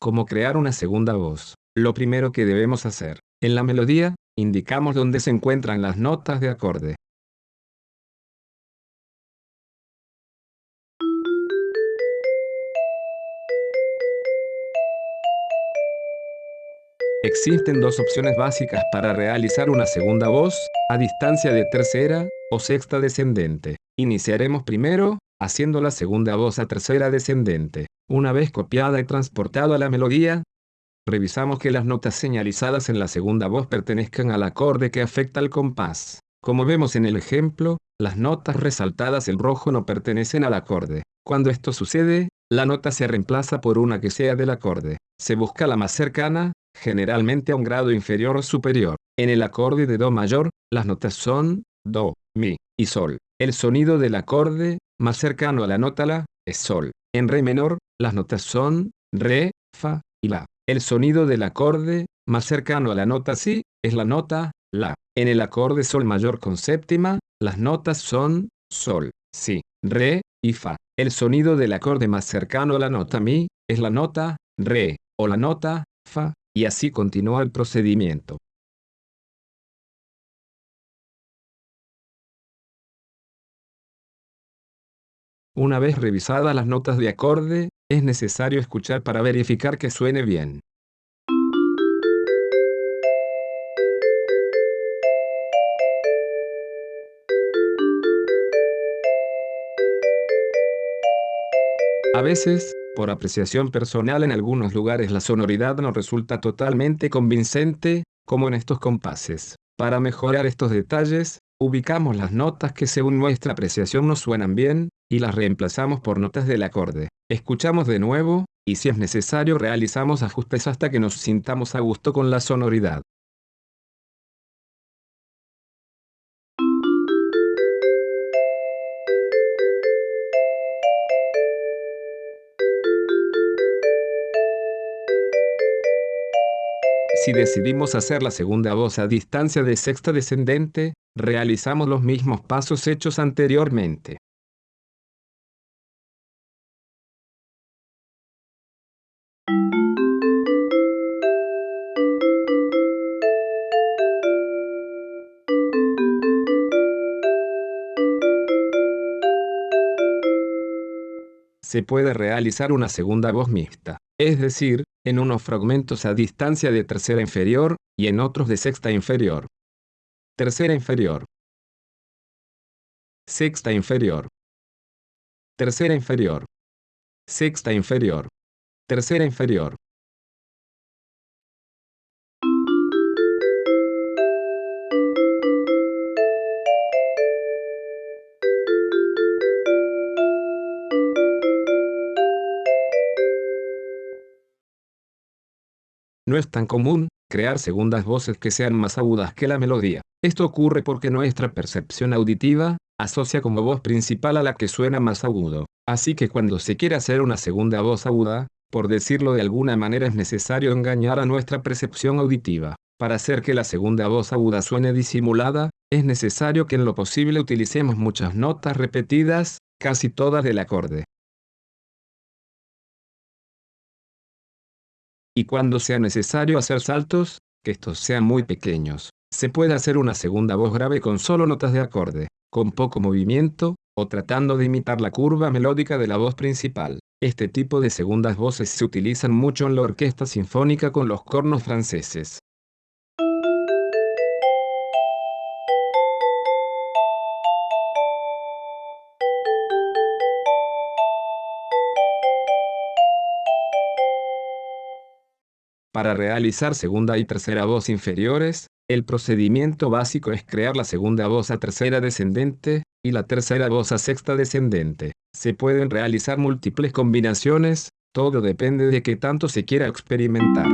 Cómo crear una segunda voz. Lo primero que debemos hacer, en la melodía, indicamos dónde se encuentran las notas de acorde. Existen dos opciones básicas para realizar una segunda voz, a distancia de tercera o sexta descendente. Iniciaremos primero, haciendo la segunda voz a tercera descendente. Una vez copiada y transportada a la melodía, revisamos que las notas señalizadas en la segunda voz pertenezcan al acorde que afecta al compás. Como vemos en el ejemplo, las notas resaltadas en rojo no pertenecen al acorde. Cuando esto sucede, la nota se reemplaza por una que sea del acorde. Se busca la más cercana, generalmente a un grado inferior o superior. En el acorde de Do mayor, las notas son Do, Mi y Sol. El sonido del acorde, más cercano a la nota La, es Sol. En Re menor, las notas son Re, Fa y La. El sonido del acorde, más cercano a la nota Si, es la nota La. En el acorde Sol mayor con séptima, las notas son Sol, Si, Re y Fa. El sonido del acorde más cercano a la nota Mi, es la nota Re, o la nota Fa, y así continúa el procedimiento. Una vez revisadas las notas de acorde, es necesario escuchar para verificar que suene bien. A veces, por apreciación personal, en algunos lugares la sonoridad no resulta totalmente convincente, como en estos compases. Para mejorar estos detalles, ubicamos las notas que según nuestra apreciación nos suenan bien, y las reemplazamos por notas del acorde. Escuchamos de nuevo, y si es necesario realizamos ajustes hasta que nos sintamos a gusto con la sonoridad. Si decidimos hacer la segunda voz a distancia de sexta descendente, realizamos los mismos pasos hechos anteriormente. Se puede realizar una segunda voz mixta, es decir, en unos fragmentos a distancia de tercera inferior, y en otros de sexta inferior. Tercera inferior. Sexta inferior. Tercera inferior. Sexta inferior. Tercera inferior. No es tan común crear segundas voces que sean más agudas que la melodía. Esto ocurre porque nuestra percepción auditiva asocia como voz principal a la que suena más agudo. Así que cuando se quiere hacer una segunda voz aguda, por decirlo de alguna manera, es necesario engañar a nuestra percepción auditiva. Para hacer que la segunda voz aguda suene disimulada, es necesario que en lo posible utilicemos muchas notas repetidas, casi todas del acorde. Y cuando sea necesario hacer saltos, que estos sean muy pequeños. Se puede hacer una segunda voz grave con solo notas de acorde, con poco movimiento, o tratando de imitar la curva melódica de la voz principal. Este tipo de segundas voces se utilizan mucho en la orquesta sinfónica con los cornos franceses. Para realizar segunda y tercera voz inferiores, el procedimiento básico es crear la segunda voz a tercera descendente, y la tercera voz a sexta descendente. Se pueden realizar múltiples combinaciones, todo depende de qué tanto se quiera experimentar.